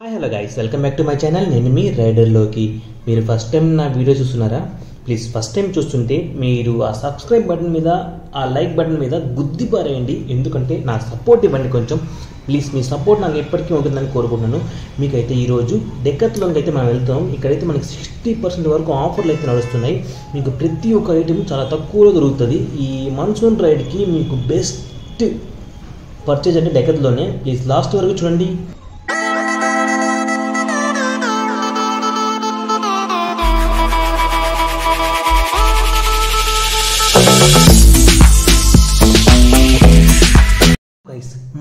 Hi hello guys, welcome back to my channel. నేను మీ రైడర్లోకి. మీరు first time నా video చూస్తున్నారా? ప్లీజ్ ఫస్ట్ టైం చూస్తుంటే మీరు ఆ సబ్స్క్రైబ్ బటన్ మీద, ఆ లైక్ బటన్ మీద గుద్ది పారేయండి. ఎందుకంటే నా సపోర్ట్ ఇవ్వండి కొంచెం ప్లీజ్. మీ సపోర్ట్ నాకు ఎప్పటికీ ఉంటుందని కోరుకుంటున్నాను. మీకైతే ఈరోజు డెకాథ్లాన్కి అయితే మనం వెళ్తాం. ఇక్కడైతే మనకి 60% వరకు ఆఫర్లు అయితే నడుస్తున్నాయి. మీకు ప్రతి ఒక్క ఐటెం చాలా తక్కువలో దొరుకుతుంది. ఈ మాన్సూన్ రైడ్కి మీకు బెస్ట్ పర్చేజ్ అంటే డెకాథ్లానే. ప్లీజ్ లాస్ట్ వరకు చూడండి.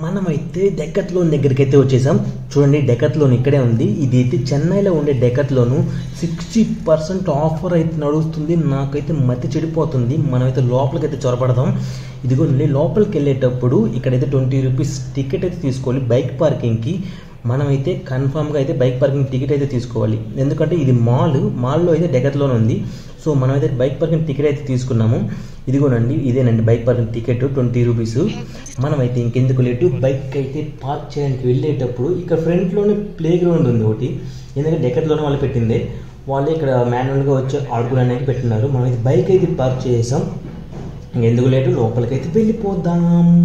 మనమైతే డెకాథ్లాన్ దగ్గరికి అయితే వచ్చేసాం. చూడండి, డెకాథ్లాన్ ఇక్కడే ఉంది. ఇది అయితే చెన్నైలో ఉండే డెకాథ్లాన్. 60% ఆఫర్ అయితే నడుస్తుంది. నాకైతే మతి చెడిపోతుంది. మనమైతే లోపలికైతే చొరపడదాం. ఇదిగోండి, లోపలికి వెళ్ళేటప్పుడు ఇక్కడైతే 20 రూపీస్ టికెట్ అయితే తీసుకోవాలి బైక్ పార్కింగ్కి. మనమైతే కన్ఫామ్గా అయితే బైక్ పార్కింగ్ టికెట్ అయితే తీసుకోవాలి. ఎందుకంటే ఇది మాల్లో అయితే డెకాథ్లాన్ ఉంది. సో మనమైతే బైక్ పార్కింగ్ టికెట్ అయితే తీసుకున్నాము. ఇదిగోనండి, ఇదేనండి బైక్ పార్కింగ్ టికెట్ 20 రూపీస్. మనమైతే ఇంకెందుకు లేటు బైక్ అయితే పార్క్ చేయడానికి వెళ్ళేటప్పుడు ఇక్కడ ఫ్రంట్లోనే ప్లే గ్రౌండ్ ఉంది ఒకటి. ఎందుకంటే డెకాథ్లాన్ వాళ్ళు పెట్టిందే, వాళ్ళే ఇక్కడ మాన్యువల్గా వచ్చి ఆడుకోవడానికి పెట్టినారు. మనమైతే బైక్ అయితే పార్క్ చేసాం. ఇంకెందుకు లేటు లోపలికైతే వెళ్ళిపోదాం.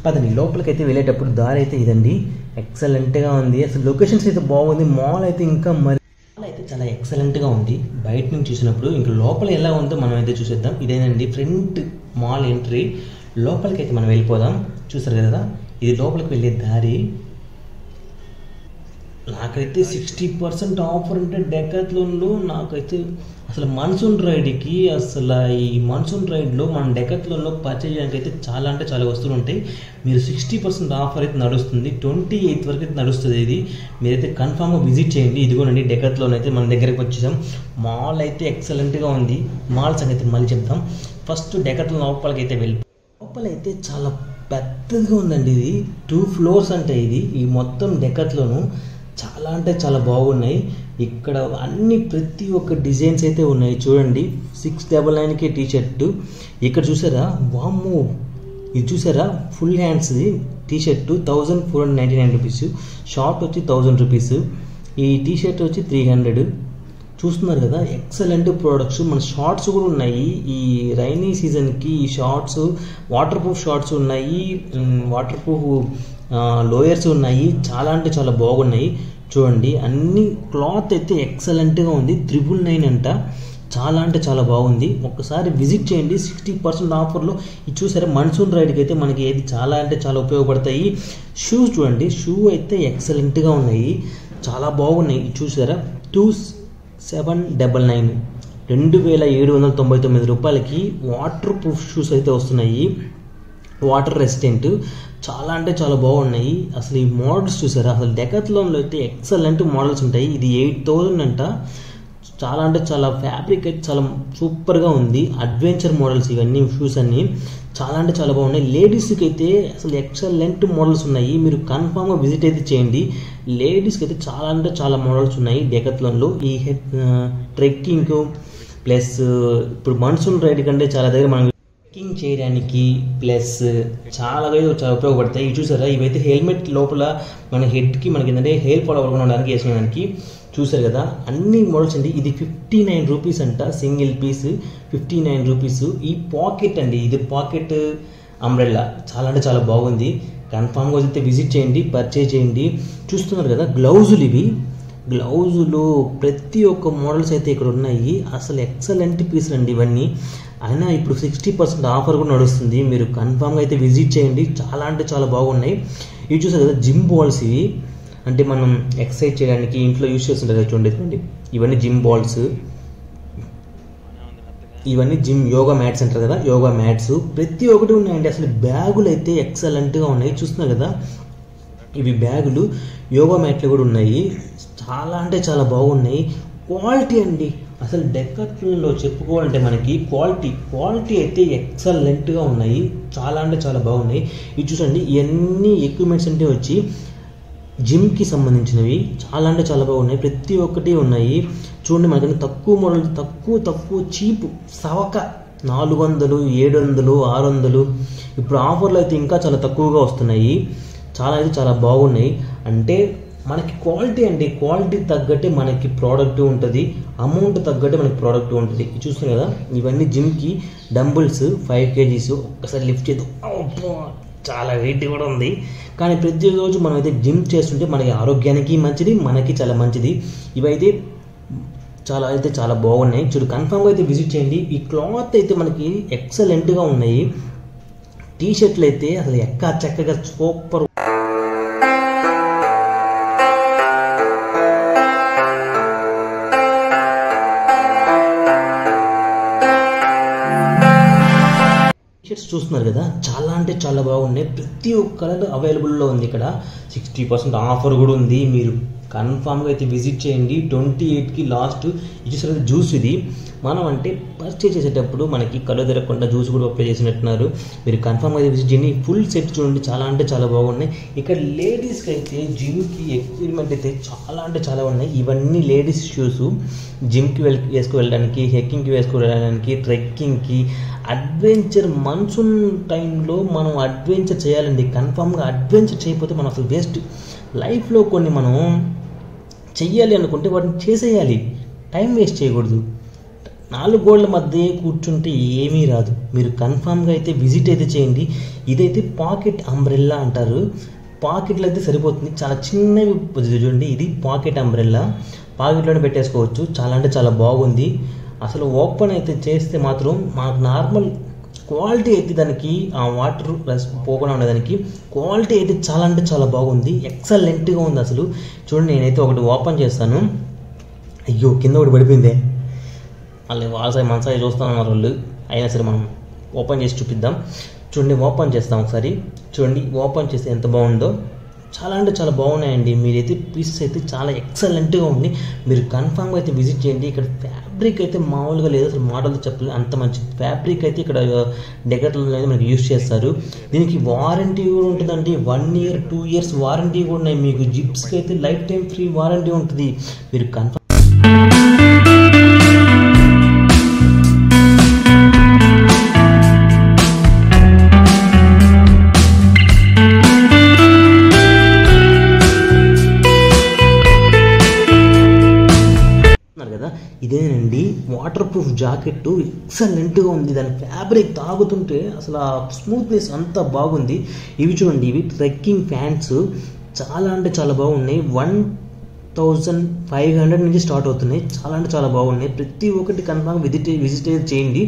పదండి, లోపలికైతే వెళ్ళేటప్పుడు దారి అయితే ఇదండి. ఎక్సలెంట్గా ఉంది. అసలు లొకేషన్స్ అయితే బాగుంది. మాల్ అయితే ఇంకా మాల్ అయితే చాలా ఎక్సలెంట్గా ఉంది. బయట నుంచి చూసినప్పుడు ఇంకా లోపల ఎలా ఉందో మనం అయితే చూసేద్దాం. ఇదేనండి ఫ్రంట్ మాల్ ఎంట్రీ. లోపలికి అయితే మనం వెళ్ళిపోదాం. చూసారు కదా, ఇది లోపలికి వెళ్ళే దారి. నాకైతే 60% ఆఫర్ అంటే డెకాథ్లాన్లో నాకైతే అసలు మాన్సూన్ రైడ్కి, అసలు ఈ మాన్సూన్ రైడ్లో మనం డెకాథ్లాన్లో పర్చేజ్ చేయడానికి అయితే చాలా అంటే చాలా వస్తువులు ఉంటాయి. మీరు 60% ఆఫర్ అయితే నడుస్తుంది. 28th వరకు అయితే నడుస్తుంది. ఇది మీరైతే కన్ఫామ్గా విజిట్ చేయండి. ఇదిగోనండి, డెకాథ్లాన్ అయితే మన దగ్గరికి వచ్చేసాం. మాల్ అయితే ఎక్సలెంట్గా ఉంది. మాల్ సంగతి మళ్ళీ చెప్తాం. ఫస్ట్ డెకాథ్లాన్ లోపలికి అయితే లోపలైతే చాలా పెద్దదిగా ఉందండి. ఇది 2 ఫ్లోర్స్ అంటే ఇది ఈ మొత్తం డెకాథ్లాన్ చాలా అంటే చాలా బాగున్నాయి. ఇక్కడ అన్ని ప్రతి ఒక్క డిజైన్స్ అయితే ఉన్నాయి. చూడండి, 699కి టీ షర్టు. ఇక్కడ చూసారా, వామ్మో, ఇది చూసారా, ఫుల్ హ్యాండ్స్ది టీ షర్టు 1499 రూపీస్. షార్ట్ వచ్చి 1000 రూపీస్. ఈ టీ షర్ట్ వచ్చి 300. చూస్తున్నారు కదా, ఎక్సలెంట్ ప్రోడక్ట్స్. మన షార్ట్స్ కూడా ఉన్నాయి. ఈ రైనీ సీజన్కి ఈ షార్ట్స్, వాటర్ ప్రూఫ్ షార్ట్స్ ఉన్నాయి, వాటర్ ప్రూఫ్ లోయర్స్ ఉన్నాయి. చాలా అంటే చాలా బాగున్నాయి. చూడండి, అన్ని క్లాత్ అయితే ఎక్సలెంట్గా ఉంది. 999 అంట. చాలా అంటే చాలా బాగుంది. ఒక్కసారి విజిట్ చేయండి. 60% ఆఫర్లో ఇది చూసారా, మాన్సూన్ రైడ్కి అయితే మనకి ఏది చాలా అంటే చాలా ఉపయోగపడతాయి. షూస్ చూడండి, షూ అయితే ఎక్సలెంట్గా ఉన్నాయి, చాలా బాగున్నాయి. ఇది చూసారా, 2799 2799 రూపాయలకి వాటర్ ప్రూఫ్ షూస్ అయితే వస్తున్నాయి. వాటర్ రెసిస్టెంట్ చాలా అంటే చాలా బాగున్నాయి. అసలు ఈ మోడల్స్ చూసారా, అసలు డెకాథ్లాన్లో అయితే ఎక్సలెంట్ మోడల్స్ ఉంటాయి. ఇది 8000 అంట. చాలా అంటే చాలా ఫ్యాబ్రిక్ అయితే చాలా సూపర్గా ఉంది. అడ్వెంచర్ మోడల్స్ ఇవన్నీ షూస్ అన్నీ చాలా అంటే చాలా బాగున్నాయి. లేడీస్కి అయితే అసలు ఎక్సలెంట్ మోడల్స్ ఉన్నాయి. మీరు కన్ఫామ్గా విజిట్ అయితే చేయండి. లేడీస్కి అయితే చాలా అంటే చాలా మోడల్స్ ఉన్నాయి డెకాథ్లాన్లో. ఈ ట్రెక్కింగ్ ప్లస్ ఇప్పుడు మాన్సూన్ రైడ్ కంటే చాలా దగ్గర మనం ట్రెక్కింగ్ చేయడానికి ప్లస్ చాలా ఉపయోగపడతాయి. ఇవి చూసారా, ఇవైతే హెల్మెట్ లోపల మన హెడ్కి మనకి ఏంటంటే హెయిర్ ఫాల్ అవ్వకుండా ఉండడానికి వేసుకోవడానికి. చూసారు కదా, అన్ని మోడల్స్ అండి. ఇది 59 రూపీస్ అంట. Single piece 59 rupees. ఈ పాకెట్ అండి, ఇది పాకెట్ అంబ్రెల్లా చాలా అంటే చాలా బాగుంది. కన్ఫామ్గా అయితే విజిట్ చేయండి, పర్చేజ్ చేయండి. చూస్తున్నారు కదా, గ్లౌజులు ఇవి. గ్లౌజులు ప్రతి ఒక్క మోడల్స్ అయితే ఇక్కడ ఉన్నాయి. అసలు ఎక్సలెంట్ పీస్ అండి ఇవన్నీ. అయినా ఇప్పుడు 60% ఆఫర్ కూడా నడుస్తుంది. మీరు కన్ఫామ్గా అయితే విజిట్ చేయండి. చాలా అంటే చాలా బాగున్నాయి. ఇవి చూసారు కదా, జిమ్ బాల్స్. ఇవి అంటే మనం ఎక్సర్సైజ్ చేయడానికి ఇంట్లో యూజ్ చేస్తుంటారు చూడండి. ఇవన్నీ జిమ్ బాల్స్, ఇవన్నీ జిమ్ యోగా మ్యాట్స్ అంటారు కదా, యోగా మ్యాట్స్ ప్రతి ఒక్కటి ఉన్నాయండి. అసలు బ్యాగులు అయితే ఎక్సలెంట్గా ఉన్నాయి. చూస్తున్నారు కదా, ఇవి బ్యాగులు. యోగా మ్యాట్లు కూడా ఉన్నాయి. చాలా అంటే చాలా బాగున్నాయి. క్వాలిటీ అండి, అసలు డెకాథ్లాన్లో చెప్పుకోవాలంటే మనకి క్వాలిటీ అయితే ఎక్సలెంట్గా ఉన్నాయి. చాలా అంటే చాలా బాగున్నాయి. ఇది చూసండి, ఇవన్నీ ఎక్విప్మెంట్స్ అంటే వచ్చి జిమ్కి సంబంధించినవి. చాలా అంటే చాలా బాగున్నాయి. ప్రతి ఒక్కటి ఉన్నాయి. చూడండి, మనకి తక్కువ మోడల్, తక్కువ చీప్ సవక 400, 700, 600. ఇప్పుడు ఆఫర్లు అయితే ఇంకా చాలా తక్కువగా వస్తున్నాయి. చాలా అయితే చాలా బాగున్నాయి. అంటే మనకి క్వాలిటీ అండి, క్వాలిటీ తగ్గట్టే మనకి ప్రోడక్ట్ ఉంటుంది, అమౌంట్ తగ్గట్టే మనకి ప్రోడక్ట్ ఉంటుంది. చూస్తున్నాం కదా, ఇవన్నీ జిమ్కి డంబుల్స్ 5 kgs. ఒక్కసారి లిఫ్ట్ చేద్దాం. చాలా వెయిట్ కూడా ఉంది. కానీ ప్రతిరోజు మనం అయితే జిమ్ చేస్తుంటే మనకి ఆరోగ్యానికి మంచిది, మనకి చాలా మంచిది. ఇవైతే చాలా బాగున్నాయి. చూడు, కన్ఫామ్గా అయితే విజిట్ చేయండి. ఈ క్లాత్ అయితే మనకి ఎక్సలెంట్గా ఉన్నాయి. టీ షర్ట్లు అయితే అసలు చక్కగా సూపర్. చూస్తున్నారు కదా, చాలా అంటే చాలా బాగున్నాయి. ప్రతి ఒక్క కలర్ అవైలబుల్లో ఉంది. ఇక్కడ 60% ఆఫర్ కూడా ఉంది. మీరు కన్ఫామ్గా అయితే విజిట్ చేయండి. 28కి లాస్ట్. చూసారు జ్యూస్, ఇది మనం అంటే పర్చేజ్ చేసేటప్పుడు మనకి కళ్ళు తిరగకుండా జ్యూస్ కూడా అప్లై చేసినట్టున్నారు. మీరు కన్ఫామ్గా అయితే విజిట్ చేయండి. ఫుల్ సెట్ చూడండి, చాలా అంటే చాలా బాగున్నాయి. ఇక్కడ లేడీస్కి అయితే జిమ్కి ఎక్విప్మెంట్ అయితే చాలా అంటే చాలా ఉన్నాయి. ఇవన్నీ లేడీస్ షూస్, జిమ్కి వెళ్ళడానికి, హెక్కింగ్కి వెళ్ళడానికి, ట్రెక్కింగ్కి, అడ్వెంచర్. మన్సూన్ టైంలో మనం అడ్వెంచర్ చేయాలండి. కన్ఫామ్గా అడ్వెంచర్ చేయకపోతే మనం అసలు వేస్ట్. లైఫ్లో కొన్ని మనం చెయ్యాలి అనుకుంటే వాటిని చేసేయాలి, టైం వేస్ట్ చేయకూడదు. 4 గోడల మధ్య కూర్చుంటే ఏమీ రాదు. మీరు కన్ఫామ్గా అయితే విజిట్ అయితే చేయండి. ఇదైతే పాకెట్ అంబ్రెల్లా అంటారు. పాకెట్లో అయితే సరిపోతుంది, చాలా చిన్నవి చూడండి. ఇది పాకెట్ అంబ్రెల్లా, పాకెట్లోనే పెట్టేసుకోవచ్చు. చాలా అంటే చాలా బాగుంది. అసలు ఓపెన్ అయితే చేస్తే మాత్రం మనకు నార్మల్ క్వాలిటీ అయితే దానికి ఆ వాటర్ ప్లస్ పోకుండా ఉండేదానికి క్వాలిటీ అయితే చాలా అంటే చాలా బాగుంది. ఎక్సలెంట్గా ఉంది అసలు. చూడండి, నేనైతే ఒకటి ఓపెన్ చేస్తాను. అయ్యో, కింద ఒకటి పడిపోయిందే. మళ్ళీ వాళ్ళ మనసారి చూస్తామన్నారు వాళ్ళు. అయినా సరే మనం ఓపెన్ చేసి చూపిద్దాం. చూడండి, ఓపెన్ చేస్తాం ఒకసారి. చూడండి, ఓపెన్ చేస్తే ఎంత బాగుందో. చాలా అంటే చాలా బాగున్నాయండి. మీరైతే పీసెస్ అయితే చాలా ఎక్సలెంట్గా ఉంది. మీరు కన్ఫామ్గా అయితే విజిట్ చేయండి. ఇక్కడ ఫ్యాబ్రిక్ అయితే మామూలుగా లేదు, అసలు మోడల్తో చెప్పలేదు, అంత మంచి ఫ్యాబ్రిక్ అయితే ఇక్కడ డెకర్లో అయితే మనకి యూజ్ చేస్తారు. దీనికి వారంటీ కూడా ఉంటుందండి. 1 year 2 years వారంటీ కూడా ఉన్నాయి. మీకు జిప్స్కి అయితే లైఫ్ టైం ఫ్రీ వారంటీ ఉంటుంది. మీరు కన్ఫామ్ కదా. ఇదేనండి వాటర్ ప్రూఫ్ జాకెట్, ఎక్సలెంట్గా ఉంది. దాని ఫ్యాబ్రిక్ తాగుతుంటే అసలు ఆ స్మూత్నెస్ అంతా బాగుంది. ఇవి చూడండి, ఇవి ట్రెక్కింగ్ ఫ్యాన్స్ చాలా అంటే చాలా బాగున్నాయి. 1500 నుంచి స్టార్ట్ అవుతున్నాయి. చాలా అంటే చాలా బాగున్నాయి. ప్రతి ఒక్కటి కన్ఫామ్ విజిట్ చేయండి.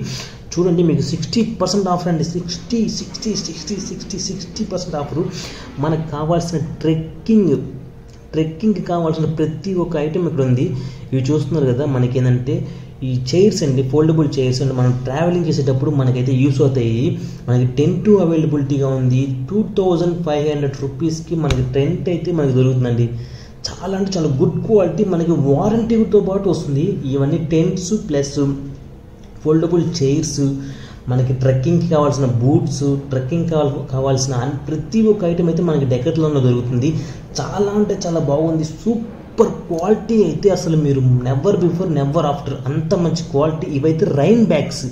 చూడండి, మీకు 60% ఆఫర్ అండి. 60% ఆఫర్. మనకు కావాల్సిన ట్రెక్కింగ్కి కావాల్సిన ప్రతి ఒక్క ఐటెం ఇక్కడ ఉంది. ఇవి చూస్తున్నారు కదా, మనకి ఏంటంటే ఈ చైర్స్ అండి, ఫోల్డబుల్ చైర్స్ అండి. మనం ట్రావెలింగ్ చేసేటప్పుడు మనకైతే యూస్ అవుతాయి. మనకి టెంట్ అవైలబిలిటీగా ఉంది. 2500 రూపీస్కి మనకి టెంట్ అయితే మనకి దొరుకుతుందండి. చాలా అంటే చాలా గుడ్ క్వాలిటీ. మనకి వారంటీతో పాటు వస్తుంది. ఇవన్నీ టెంట్స్ ప్లస్ ఫోల్డబుల్ చైర్స్, మనకి ట్రెక్కింగ్కి కావాల్సిన బూట్స్, ట్రెక్కింగ్ కావాల్సిన ప్రతి ఒక్క ఐటమ్ అయితే మనకి డెకర్లోనే దొరుకుతుంది. చాలా అంటే చాలా బాగుంది. సూపర్ క్వాలిటీ అయితే అసలు మీరు నెవర్ బిఫోర్ నెవర్ ఆఫ్టర్ అంత మంచి క్వాలిటీ. ఇవైతే రైన్ బ్యాగ్స్,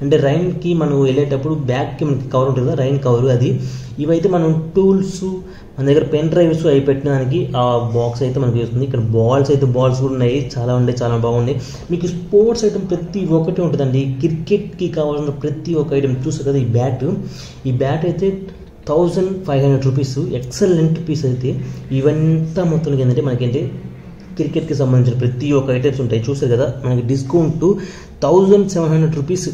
అంటే రైన్కి మనం వెళ్ళేటప్పుడు బ్యాగ్కి మనకి కవర్ ఉంటుంది కదా, రైన్ కవర్ అది. ఇవైతే మనం టూల్స్, మన దగ్గర పెన్ డ్రైవ్స్ అవి పెట్టడానికి ఆ బాక్స్ అయితే మనకి వస్తుంది. ఇక్కడ బాల్స్ కూడా ఉన్నాయి. చాలా బాగున్నాయి. మీకు స్పోర్ట్స్ ఐటమ్ ప్రతి ఒక్కటి ఉంటుందండి. క్రికెట్కి కావాల్సిన ప్రతి ఒక్క ఐటమ్ చూస్తారు కదా. ఈ బ్యాట్ అయితే 1500 రూపీస్. ఎక్సలెంట్ పీస్ అయితే. ఇవంతా మొత్తానికి ఏంటంటే మనకేంటి క్రికెట్కి సంబంధించిన ప్రతి ఒక్క ఐటమ్స్ ఉంటాయి. చూసారు కదా, మనకి డిస్కౌంట్ 1700 రూపీస్.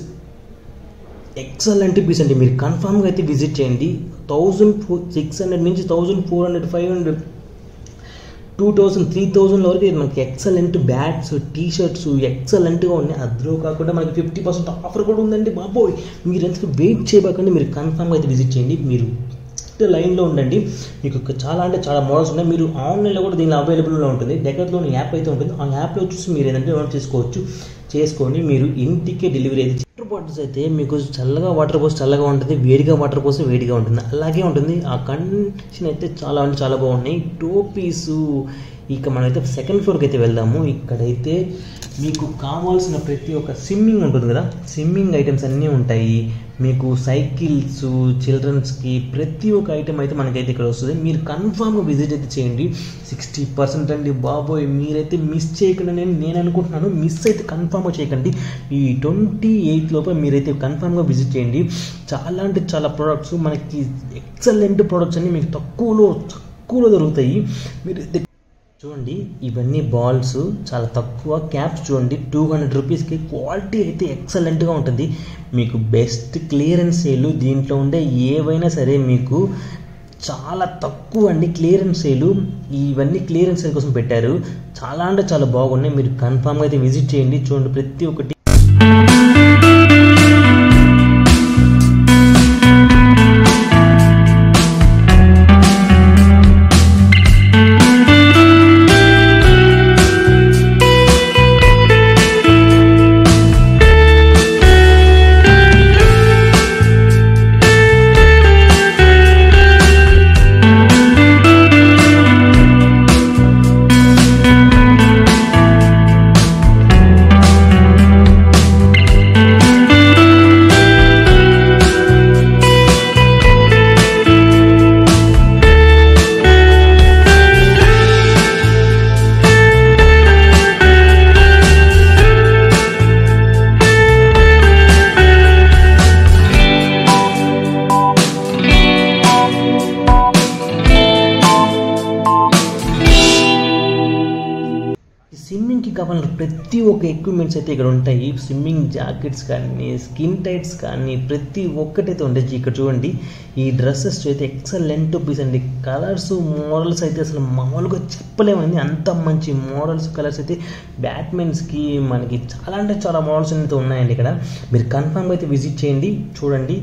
ఎక్సలెంట్ పీస్ అండి. మీరు కన్ఫామ్గా అయితే విజిట్ చేయండి. 1600 నుంచి 1400, 500, 2000, 3000 వరకు మనకి ఎక్సలెంట్ బ్యాట్స్, టీ షర్ట్స్ ఎక్సలెంట్గా ఉన్నాయి. అందులో కాకుండా మనకి 50% ఆఫర్ కూడా ఉందండి. బాబోయ్, మీరు ఎంత వెయిట్ చేయబోకండి. మీరు కన్ఫామ్గా అయితే విజిట్ చేయండి. మీరు లైన్లో ఉండండి. మీకు చాలా అంటే చాలా మోడల్స్ ఉన్నాయి. మీరు ఆన్లైన్లో కూడా దీనిలో అవైలబుల్లో ఉంటుంది. డెకర్లోని యాప్ అయితే ఉంటుంది. ఆ యాప్లో చూసి మీరు ఏదంటే నోట్ చేసుకొని మీరు ఇంటికే డెలివరీ అయితే. వాటర్ బాటిల్స్ అయితే మీకు చల్లగా వాటర్ పోసి చల్లగా ఉంటుంది, వేడిగా వాటర్ పోసి వేడిగా ఉంటుంది. అలాగే ఉంటుంది. ఆ కండిషన్ అయితే చాలా అంటే చాలా బాగున్నాయి. టోపీసు, ఇక మనమైతే సెకండ్ ఫ్లోర్కి అయితే వెళ్దాము. ఇక్కడైతే మీకు కావాల్సిన ప్రతి ఒక్క స్విమ్మింగ్ ఉంటుంది కదా, స్విమ్మింగ్ ఐటమ్స్ అన్నీ ఉంటాయి. మీకు సైకిల్స్, చిల్డ్రన్స్కి ప్రతి ఒక్క ఐటమ్ అయితే మనకైతే ఇక్కడ వస్తుంది. మీరు కన్ఫామ్గా విజిట్ అయితే చేయండి. 60% అండి బాబోయ్, మీరైతే మిస్ చేయకుండా నేను అనుకుంటున్నాను. మిస్ అయితే కన్ఫామ్గా చేయకండి. ఈ 28 లోపల మీరైతే కన్ఫామ్గా విజిట్ చేయండి. చాలా అంటే చాలా ప్రోడక్ట్స్, మనకి ఎక్సలెంట్ ప్రోడక్ట్స్ అన్ని మీకు తక్కువలో దొరుకుతాయి. మీరు చూడండి, ఇవన్నీ బాల్స్ చాలా తక్కువ. క్యాప్స్ చూడండి 200 రూపీస్కి. క్వాలిటీ అయితే ఎక్సలెంట్గా ఉంటుంది. మీకు బెస్ట్ క్లియరెన్స్ సేలు. దీంట్లో ఉండే ఏవైనా సరే మీకు చాలా తక్కువ అండి క్లియరెన్స్ సేలు. ఇవన్నీ క్లియరెన్స్ సేల్ కోసం పెట్టారు. చాలా అంటే చాలా బాగున్నాయి. మీరు కన్ఫామ్గా అయితే విజిట్ చేయండి. చూడండి ప్రతి ఒక్కటి. స్విమ్మింగ్కి కావాలన్న ప్రతి ఒక్క ఎక్విప్మెంట్స్ అయితే ఇక్కడ ఉంటాయి. స్విమ్మింగ్ జాకెట్స్ కానీ, స్కిన్ టైట్స్ కానీ ప్రతి ఒక్కటైతే ఉంటాయి. ఇక్కడ చూడండి, ఈ డ్రెస్సెస్ అయితే ఎక్సలెంట్ పీస్ అండి. కలర్స్, మోడల్స్ అయితే అసలు మామూలుగా చెప్పలేమండి. అంత మంచి మోడల్స్, కలర్స్ అయితే బ్యాట్మెన్స్కి మనకి చాలా అంటే చాలా మోడల్స్ అయితే ఉన్నాయండి. ఇక్కడ మీరు కన్ఫామ్గా అయితే విజిట్ చేయండి. చూడండి,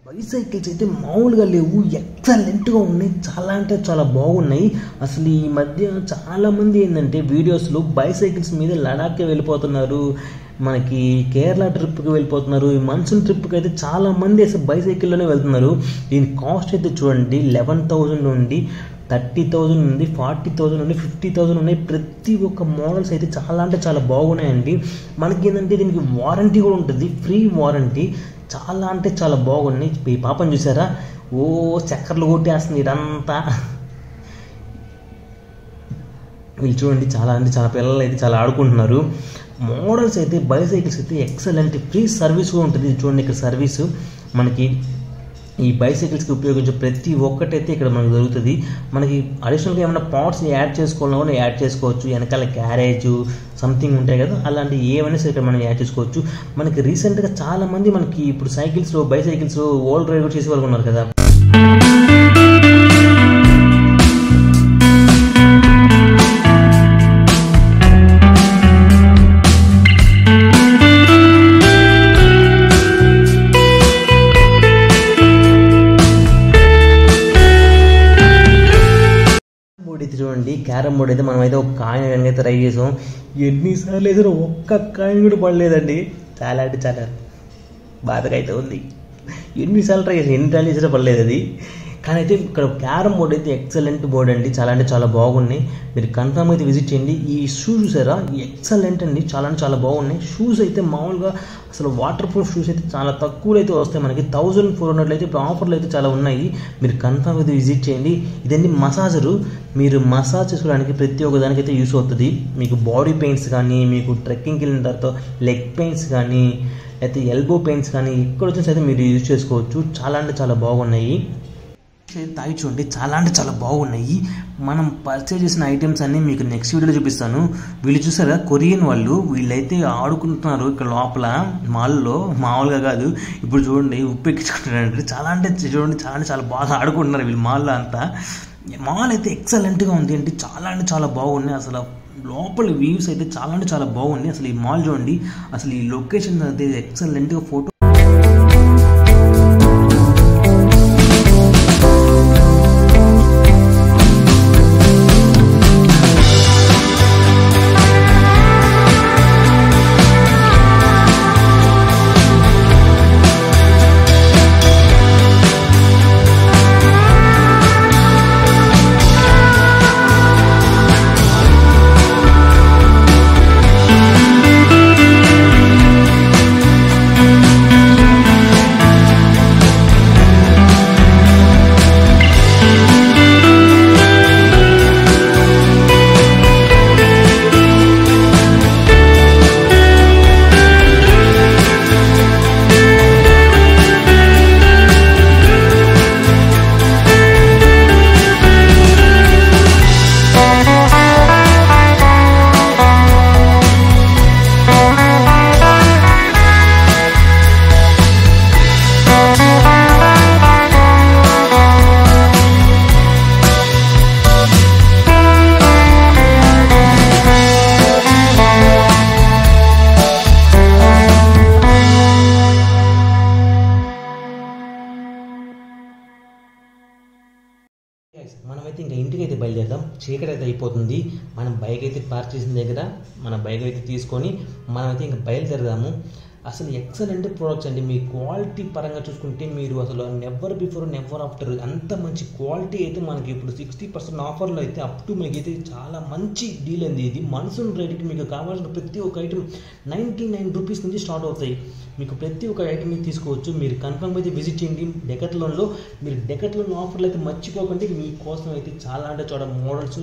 బైసైకిల్స్ అయితే మామూలుగా లేవు, ఎక్సలెంట్గా ఉన్నాయి. చాలా అంటే చాలా బాగున్నాయి. అసలు ఈ మధ్య చాలామంది ఏంటంటే వీడియోస్లో బైసైకిల్స్ మీద లడాఖ్కి వెళ్ళిపోతున్నారు, మనకి కేరళ ట్రిప్కి వెళ్ళిపోతున్నారు. ఈ మన్సూన్ ట్రిప్కి అయితే చాలామంది అసలు బైసైకిల్లోనే వెళ్తున్నారు. దీని కాస్ట్ అయితే చూడండి 11,000 నుండి 30,000 నుండి 40,000 నుండి 50,000 ఉన్నాయి. ప్రతి ఒక్క మోడల్స్ అయితే చాలా అంటే చాలా బాగున్నాయండి. మనకి ఏంటంటే దీనికి వారంటీ కూడా ఉంటుంది, ఫ్రీ వారంటీ. చాలా అంటే చాలా బాగున్నాయి. ఈ పాపని చూసారా, ఓ చక్కర్లు కొట్టేస్తుంది ఇదంతా. వీళ్ళు చూడండి, చాలా అంటే చాలా పిల్లలు అయితే చాలా ఆడుకుంటున్నారు. మోడల్స్ అయితే బైసైకిల్స్ అయితే ఎక్సలెంట్. ఫ్రీ సర్వీస్ కూడా ఉంటుంది. చూడండి, ఇక్కడ సర్వీసు మనకి ఈ బైసైకిల్స్కి ఉపయోగించే ప్రతి ఒక్కటైతే ఇక్కడ మనకు దొరుకుతుంది. మనకి అడిషనల్గా ఏమైనా పార్ట్స్ యాడ్ చేసుకోవాలన్నా కూడా యాడ్ చేసుకోవచ్చు. వెనకాల క్యారేజ్ సంథింగ్ ఉంటాయి కదా, అలాంటి ఏమైనా సరే ఇక్కడ మనం యాడ్ చేసుకోవచ్చు. మనకి రీసెంట్గా చాలామంది మనకి ఇప్పుడు సైకిల్స్లో, బైసైకిల్స్ ఓల్డ్ రైడ్ చేసే వాళ్ళు ఉన్నారు కదా. చూడండి, క్యారమ్ బోర్డ్ అయితే మనం అయితే ఒక కాయిన్ అయితే ట్రై చేసాం. ఎన్నిసార్లు అయితే ఒక్క కాయిన్ కూడా పడలేదండి. చాలా అంటే చాలా బాధగా అయితే ఉంది. ఎన్నిసార్లు ట్రై చేసాం, ఎన్ని ట్రై చేసినా పడలేదు అది. కానీ అయితే ఇక్కడ క్యారమ్ బోర్డ్ అయితే ఎక్సలెంట్ బోర్డ్ అండి, చాలా అంటే చాలా బాగున్నాయి. మీరు కన్ఫర్మ్ అయితే విజిట్ చేయండి. ఈ షూస్ చూసారా, ఎక్సలెంట్ అండి, చాలా అంటే చాలా బాగున్నాయి. షూస్ అయితే మామూలుగా అసలు వాటర్ ప్రూఫ్ షూస్ అయితే చాలా తక్కువలో అయితే వస్తాయి మనకి. 1400 అయితే ఇప్పుడు ఆఫర్లు అయితే చాలా ఉన్నాయి. మీరు కన్ఫర్మ్ అయితే విజిట్ చేయండి. ఇదండి మసాజరు, మీరు మసాజ్ చేసుకోవడానికి ప్రతి ఒక్క దానికి అయితే యూస్ అవుతుంది. మీకు బాడీ పెయిన్స్ కానీ, మీకు ట్రెక్కింగ్కి వెళ్ళిన తర్వాత లెగ్ పెయిన్స్ కానీ, అయితే ఎల్బో పెయిన్స్ కానీ ఇక్కడ వచ్చేసి అయితే మీరు యూజ్ చేసుకోవచ్చు. చాలా అంటే చాలా బాగున్నాయి. తాగి చూడండి, చాలా అంటే చాలా బాగున్నాయి. మనం పర్చేజ్ చేసిన ఐటమ్స్ అన్నీ మీకు నెక్స్ట్ వీడియోలో చూపిస్తాను. వీళ్ళు చూసారా, కొరియన్ వాళ్ళు, వీళ్ళైతే ఆడుకుంటున్నారు ఇక్కడ లోపల మాల్లో, మామూలుగా కాదు. ఇప్పుడు చూడండి ఉప్పు ఎక్కించుకుంటున్నారంటే చాలా అంటే చూడండి, చాలా అంటే చాలా బాగా ఆడుకుంటున్నారు వీళ్ళు మాల్లో అంతా. మాల్ అయితే ఎక్సలెంట్గా ఉంది అంటే చాలా బాగున్నాయి. అసలు లోపల వ్యూస్ అయితే చాలా అంటే చాలా బాగున్నాయి. అసలు ఈ మాల్ చూడండి, అసలు ఈ లొకేషన్ అయితే ఎక్సలెంట్గా ఫోటో. మనమైతే ఇంకా ఇంటికి అయితే బయలుదేరదాం. చీకటి అయితే అయిపోతుంది. మనం బైక్ అయితే పార్క్ చేసిన దగ్గర మన బైక్ అయితే తీసుకొని మనమైతే ఇంకా బయలుదేరదాము. అసలు ఎక్సలెంట్ ప్రోడక్ట్స్ అండి. మీ క్వాలిటీ పరంగా చూసుకుంటే మీరు అసలు నెవర్ బిఫోర్ నెవర్ ఆఫ్టర్ అంత మంచి క్వాలిటీ అయితే మనకి ఇప్పుడు 60% ఆఫర్లో అయితే అప్ టు మనకైతే చాలా మంచి డీల్ అండి ఇది. మన్సూన్ రేట్కి మీకు కావాల్సిన ప్రతి ఒక్క ఐటమ్ 99 రూపీస్ నుంచి స్టార్ట్ అవుతాయి. మీకు ప్రతి ఒక్క ఐటమ్ తీసుకోవచ్చు. మీరు కన్ఫర్మ్ అయితే విజిట్ చేయండి డెకాథ్లాన్లో. మీరు డెకాథ్లాన్ ఆఫర్లు అయితే మర్చిపోకండి. మీకోసం అయితే చాలా అంటే చాలా మోడల్స్,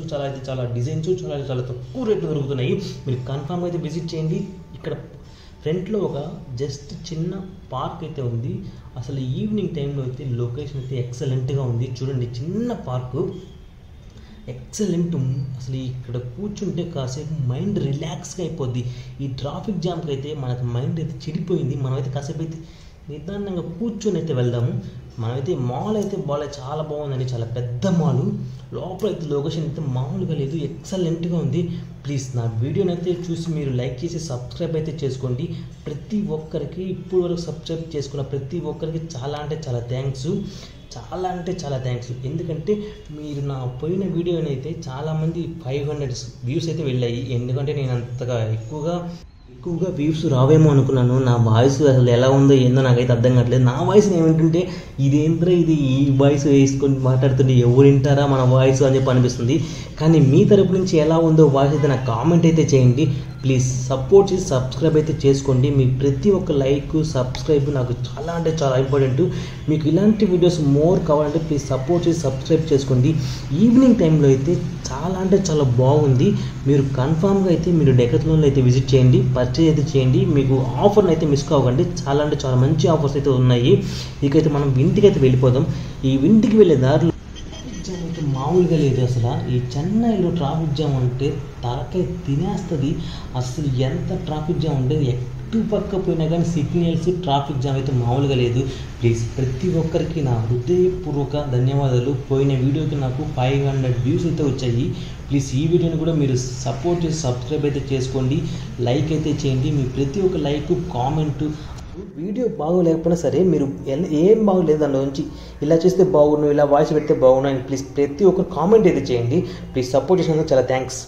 చాలా డిజైన్స్, చాలా తక్కువ రేట్లు దొరుకుతున్నాయి. మీరు కన్ఫర్మ్ అయితే విజిట్ చేయండి. ఇక్కడ ఫ్రంట్లో ఒక జస్ట్ చిన్న పార్క్ అయితే ఉంది. అసలు ఈవినింగ్ టైంలో అయితే లొకేషన్ అయితే ఎక్సలెంట్గా ఉంది. చూడండి, చిన్న పార్కు ఎక్సలెంట్. అసలు ఇక్కడ కూర్చుంటే కాసేపు మైండ్ రిలాక్స్గా అయిపోద్ది. ఈ ట్రాఫిక్ జామ్కి అయితే మనకు మైండ్ అయితే చెడిపోయింది. మనమైతే కాసేపు అయితే నిదానంగా కూర్చొని అయితే వెళ్దాము. మనమైతే మాల్ అయితే చాలా బాగుందండి, చాలా పెద్ద మాల్. లోపల అయితే లొకేషన్ అయితే మామూలుగా లేదు, ఎక్సలెంట్గా ఉంది. ప్లీజ్ నా వీడియోని అయితే చూసి మీరు లైక్ చేసి సబ్స్క్రైబ్ అయితే చేసుకోండి. ప్రతి ఒక్కరికి ఇప్పుడు వరకు సబ్స్క్రైబ్ చేసుకున్న ప్రతి ఒక్కరికి చాలా అంటే చాలా థ్యాంక్స్. ఎందుకంటే మీరు నా పోయిన వీడియోని అయితే చాలామంది 500 వ్యూస్ అయితే వెళ్ళాయి. ఎందుకంటే నేను అంతగా ఎక్కువగా వ్యూస్ రావేమో అనుకున్నాను. నా వాయిస్ అసలు ఎలా ఉందో ఏందో నాకైతే అర్థం కావట్లేదు. నా వాయిస్ ఏమిటంటే ఇదేంద్రా ఇది, ఈ వాయిస్ వేసుకొని మాట్లాడుతుంటే ఎవరు వింటారా మన వాయిస్ అని చెప్పి అనిపిస్తుంది. కానీ మీ తరపు నుంచి ఎలా ఉందో వాయిస్ అయితే నాకు కామెంట్ అయితే చేయండి. ప్లీజ్ సపోర్ట్ చేసి సబ్స్క్రైబ్ అయితే చేసుకోండి. మీ ప్రతి ఒక్క లైక్, సబ్స్క్రైబ్ నాకు చాలా అంటే చాలా ఇంపార్టెంట్. మీకు ఇలాంటి వీడియోస్ మోర్ కావాలంటే ప్లీజ్ సపోర్ట్ చేసి సబ్స్క్రైబ్ చేసుకోండి. ఈవినింగ్ టైంలో అయితే చాలా అంటే చాలా బాగుంది. మీరు కన్ఫామ్గా అయితే మీరు డెకాథ్లాన్లో అయితే విజిట్ చేయండి, పర్చేజ్ అయితే చేయండి. మీకు ఆఫర్ని అయితే మిస్ కావకండి. చాలా అంటే చాలా మంచి ఆఫర్స్ అయితే ఉన్నాయి. ఇకైతే మనం ఇంటికి అయితే వెళ్ళిపోదాం. ఈ ఇంటికి వెళ్ళే దారిలో జామ్ అయితే మామూలుగా లేదు. అసలు ఈ చెన్నైలో ట్రాఫిక్ జామ్ అంటే తలకాయ తినేస్తుంది. అసలు ఎంత ట్రాఫిక్ జామ్ అంటే ఎటు పక్క పోయినా కానీ సిగ్నల్స్, ట్రాఫిక్ జామ్ అయితే మామూలుగా లేదు. ప్లీజ్ ప్రతి ఒక్కరికి నా హృదయపూర్వక ధన్యవాదాలు. పోయిన వీడియోకి నాకు 500 వ్యూస్ అయితే వచ్చాయి. ప్లీజ్ ఈ వీడియోని కూడా మీరు సపోర్ట్ చేసి సబ్స్క్రైబ్ అయితే చేసుకోండి, లైక్ అయితే చేయండి. మీ ప్రతి ఒక్క లైక్, కామెంటు, వీడియో బాగోలేకపోయినా సరే మీరు ఏం బాగోలేదు దానిలో నుంచి ఇలా చేస్తే బాగున్నావు, ఇలా వాయిస్ పెడితే బాగున్నావు అని ప్లీజ్ ప్రతి ఒక్కరు కామెంట్ అయితే చేయండి. ప్లీజ్ సపోర్ట్ చేసినందుకు చాలా థ్యాంక్స్.